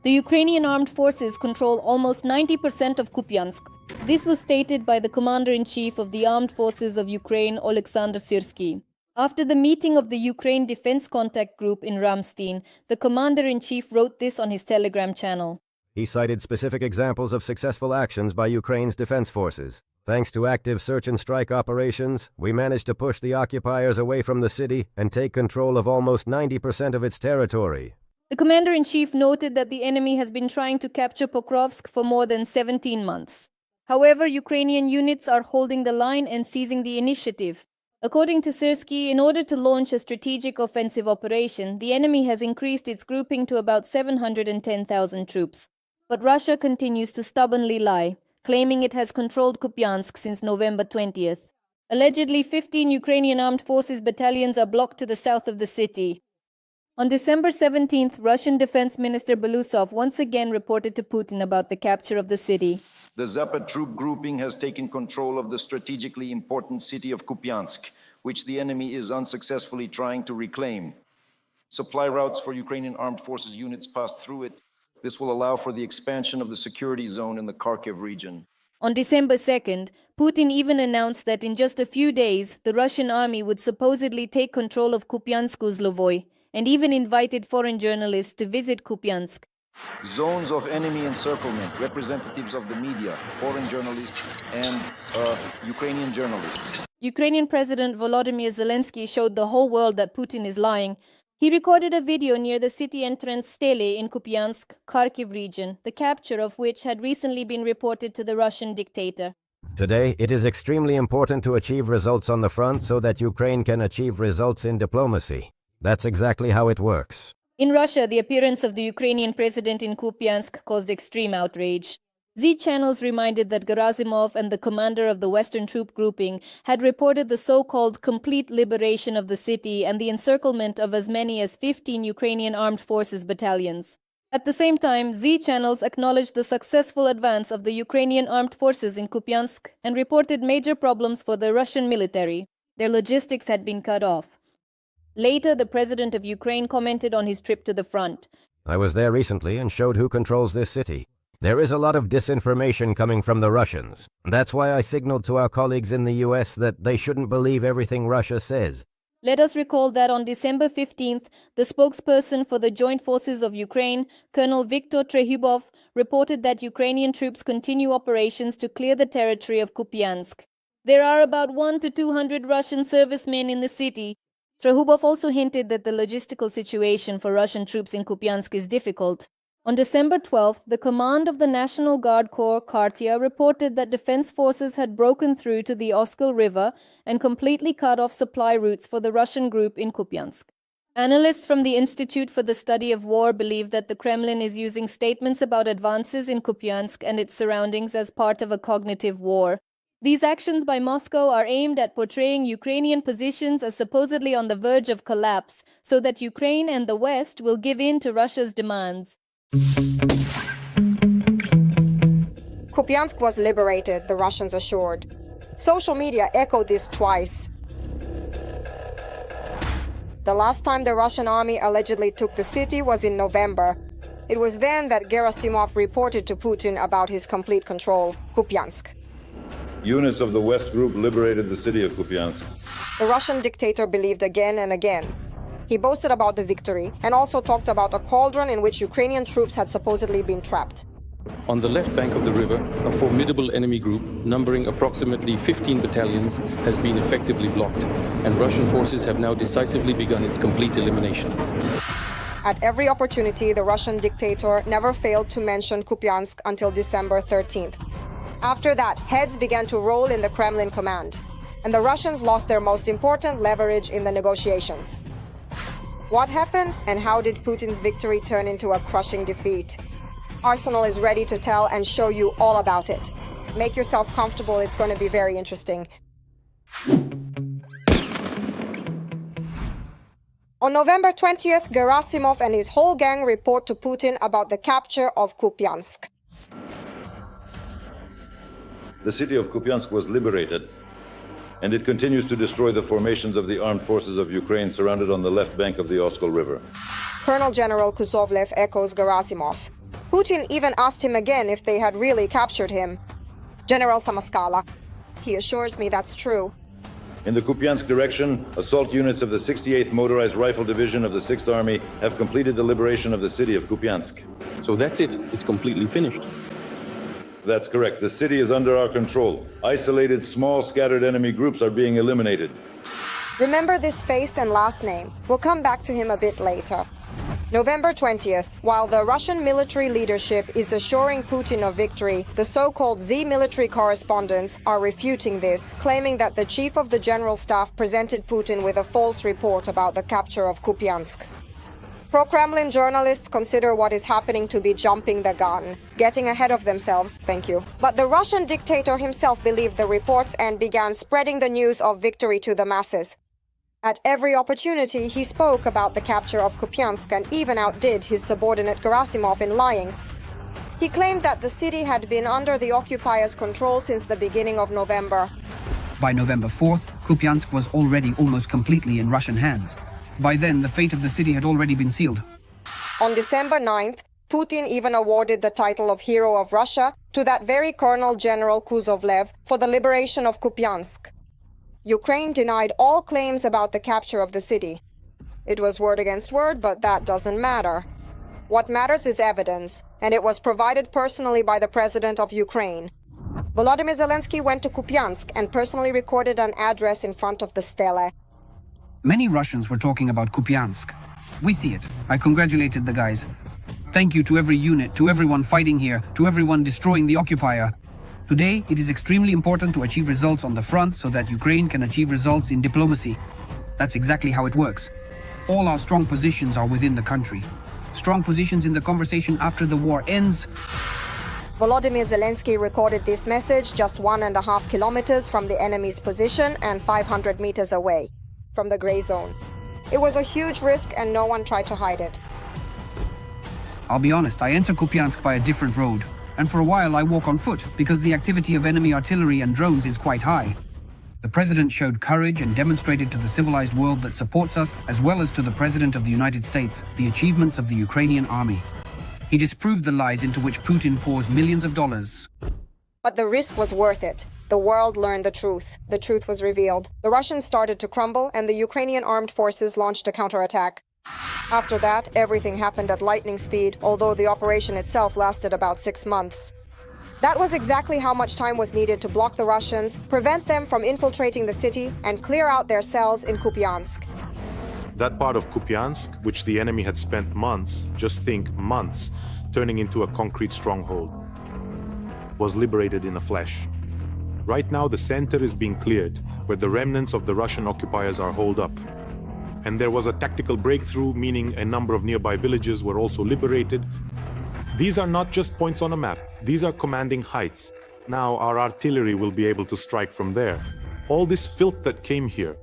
The Ukrainian armed forces control almost 90% of Kupiansk. This was stated by the Commander-in-Chief of the Armed Forces of Ukraine, Commander Syrskyi. After the meeting of the Ukraine Defense Contact Group in Ramstein, the Commander-in-Chief wrote this on his Telegram channel. He cited specific examples of successful actions by Ukraine's defense forces. Thanks to active search and strike operations, we managed to push the occupiers away from the city and take control of almost 90% of its territory. The Commander-in-Chief noted that the enemy has been trying to capture Pokrovsk for more than 17 months. However, Ukrainian units are holding the line and seizing the initiative. According to Syrskyi, in order to launch a strategic offensive operation, the enemy has increased its grouping to about 710,000 troops. But Russia continues to stubbornly lie, claiming it has controlled Kupiansk since November 20th. Allegedly, 15 Ukrainian armed forces battalions are blocked to the south of the city. On December 17th, Russian Defense Minister Belousov once again reported to Putin about the capture of the city. The Zapad troop grouping has taken control of the strategically important city of Kupiansk, which the enemy is unsuccessfully trying to reclaim. Supply routes for Ukrainian armed forces units pass through it. This will allow for the expansion of the security zone in the Kharkiv region. On December 2nd, Putin even announced that in just a few days, the Russian army would supposedly take control of Kupiansk-Uzlovoy, and even invited foreign journalists to visit Kupiansk. Zones of enemy encirclement, representatives of the media, foreign journalists, and Ukrainian journalists. Ukrainian President Volodymyr Zelensky showed the whole world that Putin is lying. He recorded a video near the city entrance Stele in Kupiansk, Kharkiv region, the capture of which had recently been reported to the Russian dictator. Today, it is extremely important to achieve results on the front so that Ukraine can achieve results in diplomacy. That's exactly how it works. In Russia, the appearance of the Ukrainian president in Kupiansk caused extreme outrage. Z channels reminded that Gerasimov and the commander of the Western troop grouping had reported the so-called complete liberation of the city and the encirclement of as many as 15 Ukrainian armed forces battalions. At the same time, Z channels acknowledged the successful advance of the Ukrainian armed forces in Kupiansk and reported major problems for the Russian military. Their logistics had been cut off. Later, the president of Ukraine commented on his trip to the front. I was there recently and showed who controls this city. There is a lot of disinformation coming from the Russians. That's why I signaled to our colleagues in the US that they shouldn't believe everything Russia says. Let us recall that on December 15th, the spokesperson for the Joint Forces of Ukraine, Colonel Viktor Trehubov, reported that Ukrainian troops continue operations to clear the territory of Kupiansk. There are about 100 to 200 Russian servicemen in the city. Trehubov also hinted that the logistical situation for Russian troops in Kupiansk is difficult. On December 12th, the command of the National Guard Corps, Kartia, reported that defense forces had broken through to the Oskil River and completely cut off supply routes for the Russian group in Kupiansk. Analysts from the Institute for the Study of War believe that the Kremlin is using statements about advances in Kupiansk and its surroundings as part of a cognitive war. These actions by Moscow are aimed at portraying Ukrainian positions as supposedly on the verge of collapse, so that Ukraine and the West will give in to Russia's demands. Kupiansk was liberated, the Russians assured. Social media echoed this twice. The last time the Russian army allegedly took the city was in November. It was then that Gerasimov reported to Putin about his complete control, Kupiansk. Units of the West Group liberated the city of Kupiansk. The Russian dictator believed again and again. He boasted about the victory and also talked about a cauldron in which Ukrainian troops had supposedly been trapped. On the left bank of the river, a formidable enemy group, numbering approximately 15 battalions, has been effectively blocked, and Russian forces have now decisively begun its complete elimination. At every opportunity, the Russian dictator never failed to mention Kupiansk until December 13th. After that, heads began to roll in the Kremlin command, and the Russians lost their most important leverage in the negotiations. What happened, and how did Putin's victory turn into a crushing defeat? Arsenal is ready to tell and show you all about it. Make yourself comfortable, it's going to be very interesting. On November 20th, Gerasimov and his whole gang report to Putin about the capture of Kupiansk. The city of Kupiansk was liberated, and it continues to destroy the formations of the armed forces of Ukraine surrounded on the left bank of the Oskil River. Colonel General Kuzovlev echoes Gerasimov. Putin even asked him again if they had really captured him. General Samaskala. He assures me that's true. In the Kupiansk direction, assault units of the 68th Motorized Rifle Division of the 6th Army have completed the liberation of the city of Kupiansk. So that's it. It's completely finished. That's correct. The city is under our control. Isolated, small, scattered enemy groups are being eliminated. Remember this face and last name. We'll come back to him a bit later. November 20th, while the Russian military leadership is assuring Putin of victory, the so-called Z military correspondents are refuting this, claiming that the chief of the general staff presented Putin with a false report about the capture of Kupiansk. Pro-Kremlin journalists consider what is happening to be jumping the gun, getting ahead of themselves, thank you. But the Russian dictator himself believed the reports and began spreading the news of victory to the masses. At every opportunity, he spoke about the capture of Kupiansk and even outdid his subordinate Gerasimov in lying. He claimed that the city had been under the occupiers' control since the beginning of November. By November 4th, Kupiansk was already almost completely in Russian hands. By then, the fate of the city had already been sealed. On December 9th, Putin even awarded the title of Hero of Russia to that very Colonel General Kuzovlev for the liberation of Kupiansk. Ukraine denied all claims about the capture of the city. It was word against word, but that doesn't matter. What matters is evidence, and it was provided personally by the President of Ukraine. Volodymyr Zelensky went to Kupiansk and personally recorded an address in front of the stele. Many Russians were talking about Kupiansk. We see it. I congratulated the guys. Thank you to every unit, to everyone fighting here, to everyone destroying the occupier. Today, it is extremely important to achieve results on the front so that Ukraine can achieve results in diplomacy. That's exactly how it works. All our strong positions are within the country. Strong positions in the conversation after the war ends. Volodymyr Zelensky recorded this message just 1.5 kilometers from the enemy's position and 500 meters away from the gray zone. It was a huge risk and no one tried to hide it. I'll be honest, I enter Kupiansk by a different road. And for a while I walk on foot because the activity of enemy artillery and drones is quite high. The president showed courage and demonstrated to the civilized world that supports us, as well as to the president of the United States, the achievements of the Ukrainian army. He disproved the lies into which Putin pours millions of dollars. But the risk was worth it. The world learned the truth. The truth was revealed. The Russians started to crumble, and the Ukrainian armed forces launched a counterattack. After that, everything happened at lightning speed, although the operation itself lasted about 6 months. That was exactly how much time was needed to block the Russians, prevent them from infiltrating the city, and clear out their cells in Kupiansk. That part of Kupiansk, which the enemy had spent months, just think months, turning into a concrete stronghold, was liberated in a flash. Right now, the center is being cleared, where the remnants of the Russian occupiers are holed up. And there was a tactical breakthrough, meaning a number of nearby villages were also liberated. These are not just points on a map, these are commanding heights. Now our artillery will be able to strike from there. All this filth that came here.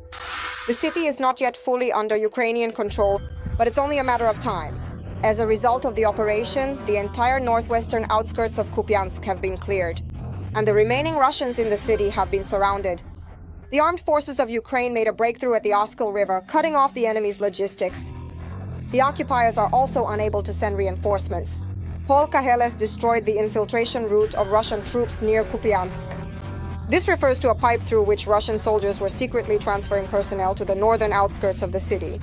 The city is not yet fully under Ukrainian control, but it's only a matter of time. As a result of the operation, the entire northwestern outskirts of Kupiansk have been cleared, and the remaining Russians in the city have been surrounded. The armed forces of Ukraine made a breakthrough at the Oskil River, cutting off the enemy's logistics. The occupiers are also unable to send reinforcements. Paul Kaheles destroyed the infiltration route of Russian troops near Kupiansk. This refers to a pipe through which Russian soldiers were secretly transferring personnel to the northern outskirts of the city.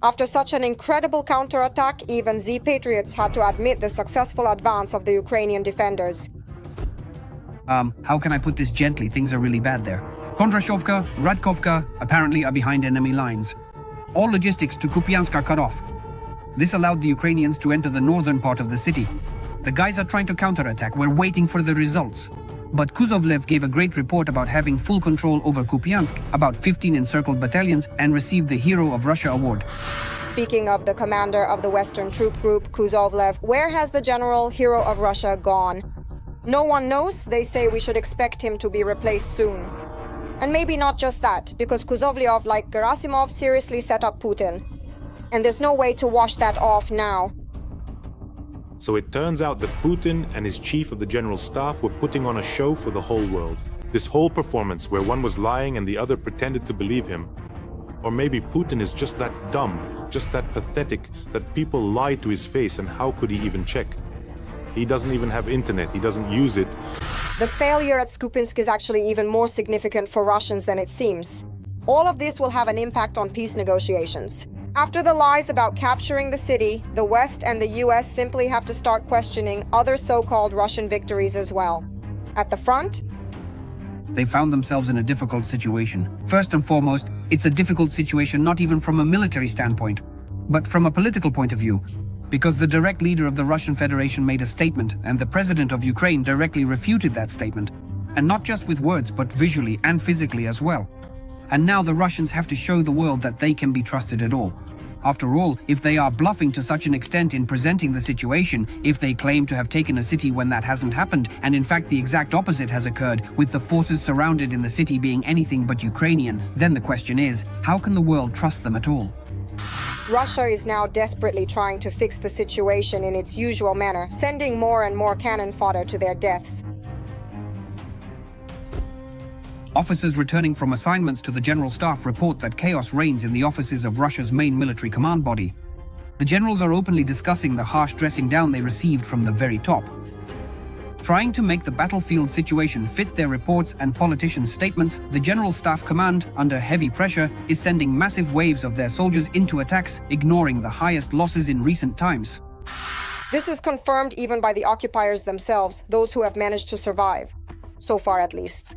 After such an incredible counterattack, even Z-Patriots had to admit the successful advance of the Ukrainian defenders. How can I put this gently? Things are really bad there. Kondrashovka, Radkovka apparently are behind enemy lines. All logistics to Kupiansk are cut off. This allowed the Ukrainians to enter the northern part of the city. The guys are trying to counterattack. We're waiting for the results. But Kuzovlev gave a great report about having full control over Kupiansk, about 15 encircled battalions, and received the Hero of Russia award. Speaking of the commander of the Western Troop Group, Kuzovlev, where has the General Hero of Russia gone? No one knows. They say we should expect him to be replaced soon. And maybe not just that, because Kuzovlev, like Gerasimov, seriously set up Putin. And there's no way to wash that off now. So it turns out that Putin and his chief of the general staff were putting on a show for the whole world. This whole performance, where one was lying and the other pretended to believe him, Or maybe Putin is just that dumb, just that pathetic, that people lie to his face, and how could he even check? He doesn't even have internet, he doesn't use it. The failure at Kupiansk is actually even more significant for Russians than it seems. All of this will have an impact on peace negotiations. After the lies about capturing the city, the West and the US simply have to start questioning other so-called Russian victories as well. At the front, They found themselves in a difficult situation. First and foremost, it's a difficult situation not even from a military standpoint, but from a political point of view, because the direct leader of the Russian Federation made a statement, and the president of Ukraine directly refuted that statement, and not just with words, but visually and physically as well. And now the Russians have to show the world that they can be trusted at all. After all, if they are bluffing to such an extent in presenting the situation, if they claim to have taken a city when that hasn't happened, and in fact the exact opposite has occurred, with the forces surrounded in the city being anything but Ukrainian, then the question is, how can the world trust them at all? Russia is now desperately trying to fix the situation in its usual manner, sending more and more cannon fodder to their deaths. Officers returning from assignments to the General Staff report that chaos reigns in the offices of Russia's main military command body. The generals are openly discussing the harsh dressing down they received from the very top. Trying to make the battlefield situation fit their reports and politicians' statements, the General Staff Command, under heavy pressure, is sending massive waves of their soldiers into attacks, ignoring the highest losses in recent times. This is confirmed even by the occupiers themselves, those who have managed to survive. So far, at least.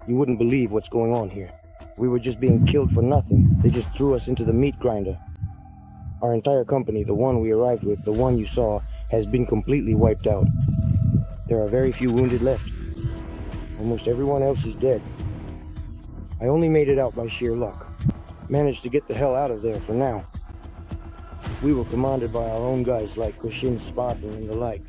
You wouldn't believe what's going on here. We were just being killed for nothing. They just threw us into the meat grinder. Our entire company, the one we arrived with, the one you saw, has been completely wiped out. There are very few wounded left. Almost everyone else is dead. I only made it out by sheer luck. Managed to get the hell out of there for now. We were commanded by our own guys like Kushin, Spartan, and the like.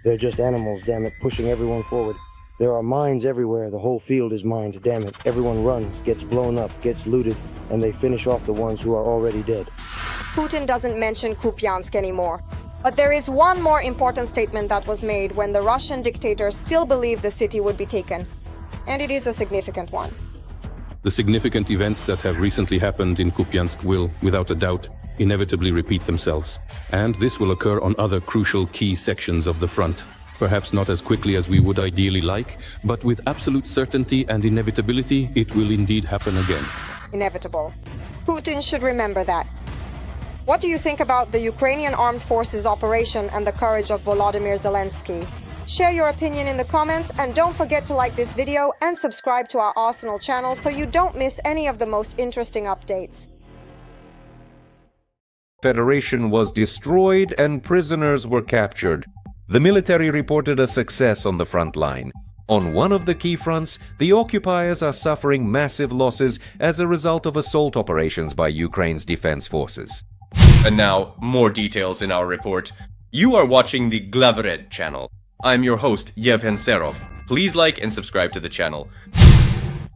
They're just animals, damn it, pushing everyone forward. There are mines everywhere, the whole field is mined, damn it. Everyone runs, gets blown up, gets looted, and they finish off the ones who are already dead. Putin doesn't mention Kupiansk anymore. But there is one more important statement that was made when the Russian dictator still believed the city would be taken. And it is a significant one. The significant events that have recently happened in Kupiansk will, without a doubt, inevitably repeat themselves. And this will occur on other crucial key sections of the front. Perhaps not as quickly as we would ideally like, but with absolute certainty and inevitability, it will indeed happen again. Inevitable. Putin should remember that. What do you think about the Ukrainian armed forces operation and the courage of Volodymyr Zelensky? Share your opinion in the comments, and don't forget to like this video and subscribe to our Arsenal channel so you don't miss any of the most interesting updates. Federation was destroyed and prisoners were captured. The military reported a success on the front line. On one of the key fronts, the occupiers are suffering massive losses as a result of assault operations by Ukraine's defense forces. And now, more details in our report. You are watching the Glavared channel. I'm your host, Yevhen Serov. Please like and subscribe to the channel.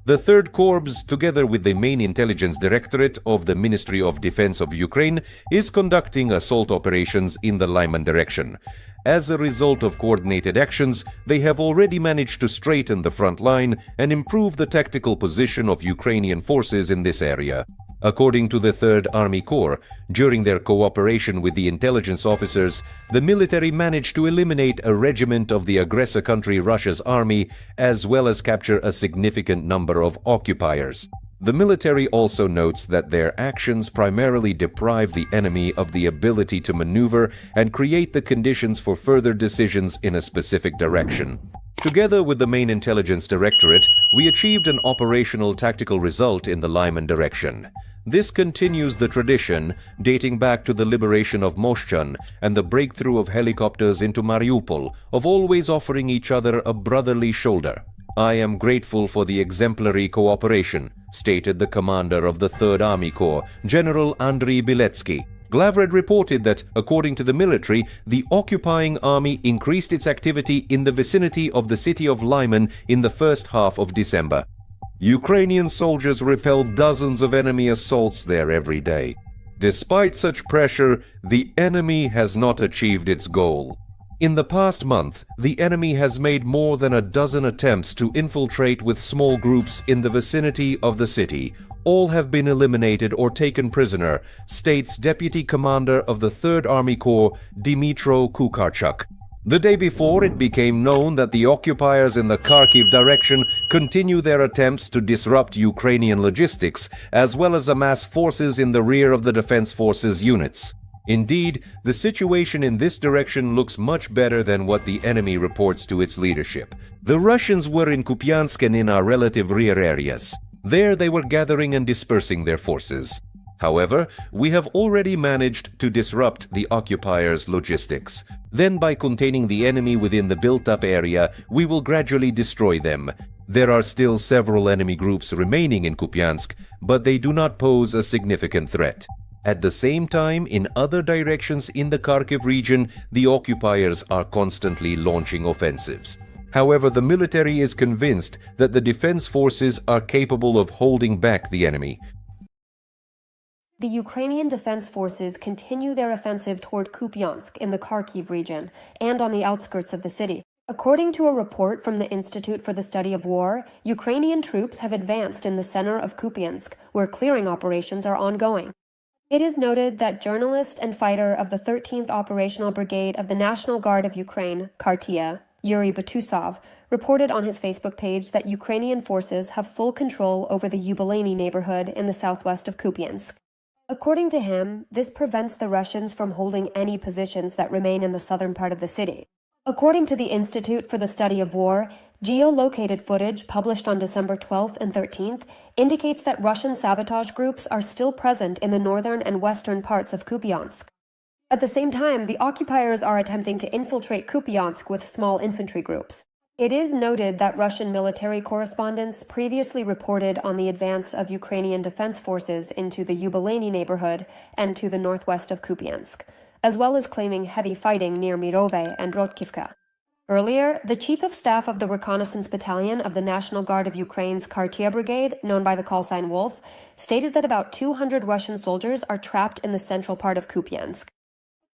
The 3rd Corps, together with the main intelligence directorate of the Ministry of Defense of Ukraine, is conducting assault operations in the Lyman direction. As a result of coordinated actions, they have already managed to straighten the front line and improve the tactical position of Ukrainian forces in this area. According to the 3rd Army Corps, during their cooperation with the intelligence officers, the military managed to eliminate a regiment of the aggressor country Russia's army, as well as capture a significant number of occupiers. The military also notes that their actions primarily deprive the enemy of the ability to maneuver and create the conditions for further decisions in a specific direction. Together with the main intelligence directorate, we achieved an operational tactical result in the Lyman direction. This continues the tradition dating back to the liberation of Moshchun and the breakthrough of helicopters into Mariupol, of always offering each other a brotherly shoulder. I am grateful for the exemplary cooperation, stated the commander of the 3rd Army Corps, General Andriy Biletsky. Glavared reported that, according to the military, the occupying army increased its activity in the vicinity of the city of Lyman in the first half of December. Ukrainian soldiers repel dozens of enemy assaults there every day. Despite such pressure, the enemy has not achieved its goal. In the past month, the enemy has made more than a dozen attempts to infiltrate with small groups in the vicinity of the city. All have been eliminated or taken prisoner, states Deputy Commander of the 3rd Army Corps, Dmytro Kukarchuk. The day before, it became known that the occupiers in the Kharkiv direction continue their attempts to disrupt Ukrainian logistics, as well as amass forces in the rear of the Defense Forces units. Indeed, the situation in this direction looks much better than what the enemy reports to its leadership. The Russians were in Kupiansk and in our relative rear areas. There they were gathering and dispersing their forces. However, we have already managed to disrupt the occupiers' logistics. Then, by containing the enemy within the built-up area, we will gradually destroy them. There are still several enemy groups remaining in Kupiansk, but they do not pose a significant threat. At the same time, in other directions in the Kharkiv region, the occupiers are constantly launching offensives. However, the military is convinced that the defense forces are capable of holding back the enemy. The Ukrainian Defense Forces continue their offensive toward Kupiansk in the Kharkiv region and on the outskirts of the city. According to a report from the Institute for the Study of War, Ukrainian troops have advanced in the center of Kupiansk, where clearing operations are ongoing. It is noted that journalist and fighter of the 13th Operational Brigade of the National Guard of Ukraine, Kartia, Yuri Butusov, reported on his Facebook page that Ukrainian forces have full control over the Yubileyny neighborhood in the southwest of Kupiansk. According to him, this prevents the Russians from holding any positions that remain in the southern part of the city. According to the Institute for the Study of War, geolocated footage published on December 12th and 13th indicates that Russian sabotage groups are still present in the northern and western parts of Kupiansk. At the same time, the occupiers are attempting to infiltrate Kupiansk with small infantry groups. It is noted that Russian military correspondents previously reported on the advance of Ukrainian defense forces into the Yubileyny neighborhood and to the northwest of Kupiansk, as well as claiming heavy fighting near Mirove and Rodkivka. Earlier, the Chief of Staff of the Reconnaissance Battalion of the National Guard of Ukraine's Kartia Brigade, known by the callsign Wolf, stated that about 200 Russian soldiers are trapped in the central part of Kupiansk.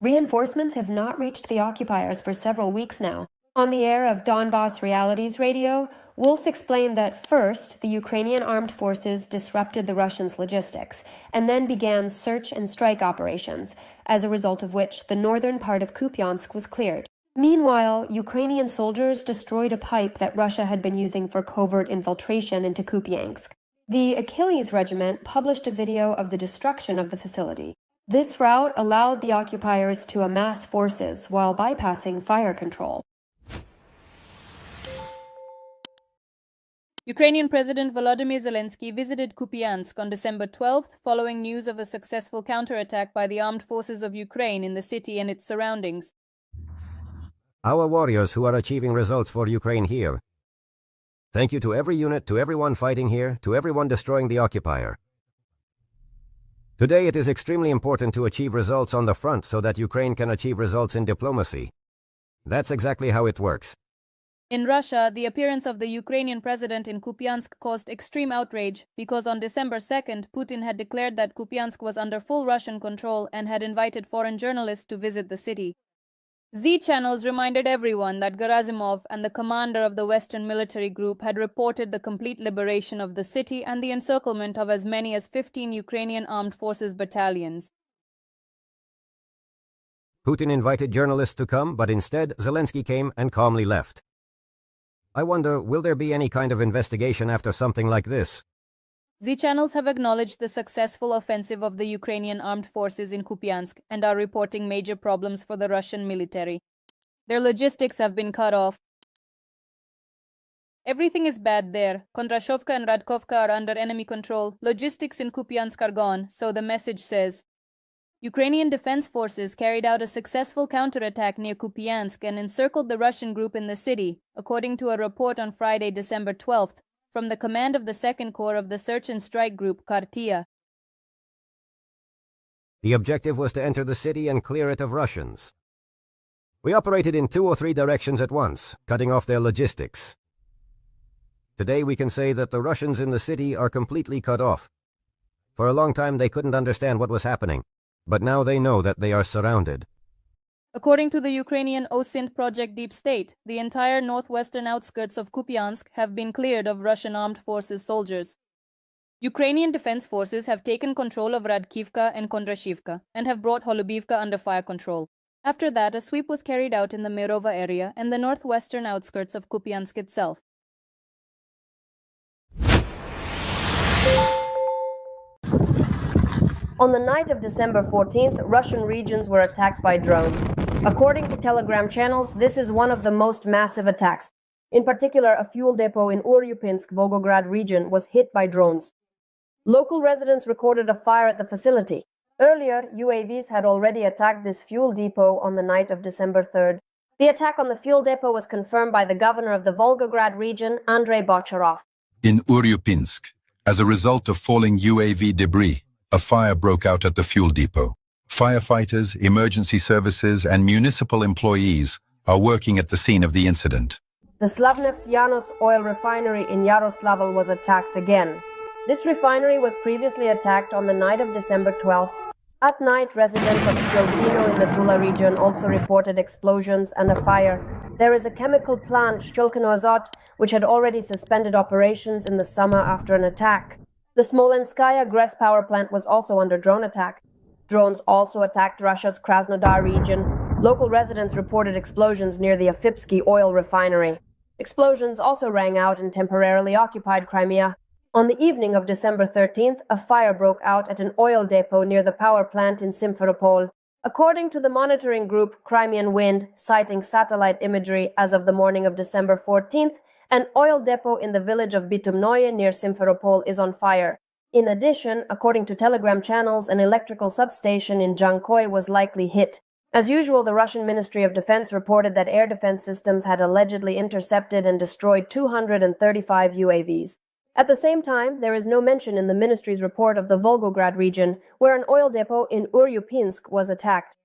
Reinforcements have not reached the occupiers for several weeks now. On the air of Donbass Realities Radio, Wolf explained that first, the Ukrainian armed forces disrupted the Russians' logistics, and then began search and strike operations, as a result of which the northern part of Kupiansk was cleared. Meanwhile, Ukrainian soldiers destroyed a pipe that Russia had been using for covert infiltration into Kupiansk. The Achilles Regiment published a video of the destruction of the facility. This route allowed the occupiers to amass forces while bypassing fire control. Ukrainian President Volodymyr Zelensky visited Kupiansk on December 12th following news of a successful counterattack by the armed forces of Ukraine in the city and its surroundings. Our warriors who are achieving results for Ukraine here. Thank you to every unit, to everyone fighting here, to everyone destroying the occupier. Today it is extremely important to achieve results on the front so that Ukraine can achieve results in diplomacy. That's exactly how it works. In Russia, the appearance of the Ukrainian president in Kupiansk caused extreme outrage because on December 2nd, Putin had declared that Kupiansk was under full Russian control and had invited foreign journalists to visit the city. Z channels reminded everyone that Gerasimov and the commander of the Western military group had reported the complete liberation of the city and the encirclement of as many as 15 Ukrainian armed forces battalions. Putin invited journalists to come, but instead Zelensky came and calmly left. I wonder, will there be any kind of investigation after something like this? Z channels have acknowledged the successful offensive of the Ukrainian armed forces in Kupiansk and are reporting major problems for the Russian military. Their logistics have been cut off. Everything is bad there. Kondrashovka and Radkovka are under enemy control. Logistics in Kupiansk are gone, so the message says. Ukrainian defense forces carried out a successful counterattack near Kupiansk and encircled the Russian group in the city, according to a report on Friday, December 12th, from the command of the 2nd Corps of the Search and Strike Group, Kartia. The objective was to enter the city and clear it of Russians. We operated in 2 or 3 directions at once, cutting off their logistics. Today we can say that the Russians in the city are completely cut off. For a long time they couldn't understand what was happening, but now they know that they are surrounded. According to the Ukrainian OSINT project Deep State, the entire northwestern outskirts of Kupiansk have been cleared of Russian armed forces soldiers. Ukrainian defense forces have taken control of Radkivka and Kondrashivka and have brought Holubivka under fire control. After that, a sweep was carried out in the Mirova area and the northwestern outskirts of Kupiansk itself. On the night of December 14th, Russian regions were attacked by drones. According to Telegram channels, this is one of the most massive attacks. In particular, a fuel depot in Uryupinsk, Volgograd region was hit by drones. Local residents recorded a fire at the facility. Earlier, UAVs had already attacked this fuel depot on the night of December 3rd. The attack on the fuel depot was confirmed by the governor of the Volgograd region, Andrei Bocharov. In Uryupinsk, as a result of falling UAV debris, a fire broke out at the fuel depot. Firefighters, emergency services, and municipal employees are working at the scene of the incident. The Slavneft Yanos oil refinery in Yaroslavl was attacked again. This refinery was previously attacked on the night of December 12th. At night, residents of Shcholkino in the Tula region also reported explosions and a fire. There is a chemical plant, Shcholkino Azot, which had already suspended operations in the summer after an attack. The Smolenskaya Gres power plant was also under drone attack. Drones also attacked Russia's Krasnodar region. Local residents reported explosions near the Afipsky oil refinery. Explosions also rang out in temporarily occupied Crimea. On the evening of December 13th, a fire broke out at an oil depot near the power plant in Simferopol. According to the monitoring group Crimean Wind, citing satellite imagery as of the morning of December 14th, an oil depot in the village of Bitumnoye near Simferopol is on fire. In addition, according to Telegram channels, an electrical substation in Jankoy was likely hit. As usual, the Russian Ministry of Defense reported that air defense systems had allegedly intercepted and destroyed 235 UAVs. At the same time, there is no mention in the ministry's report of the Volgograd region, where an oil depot in Uryupinsk was attacked.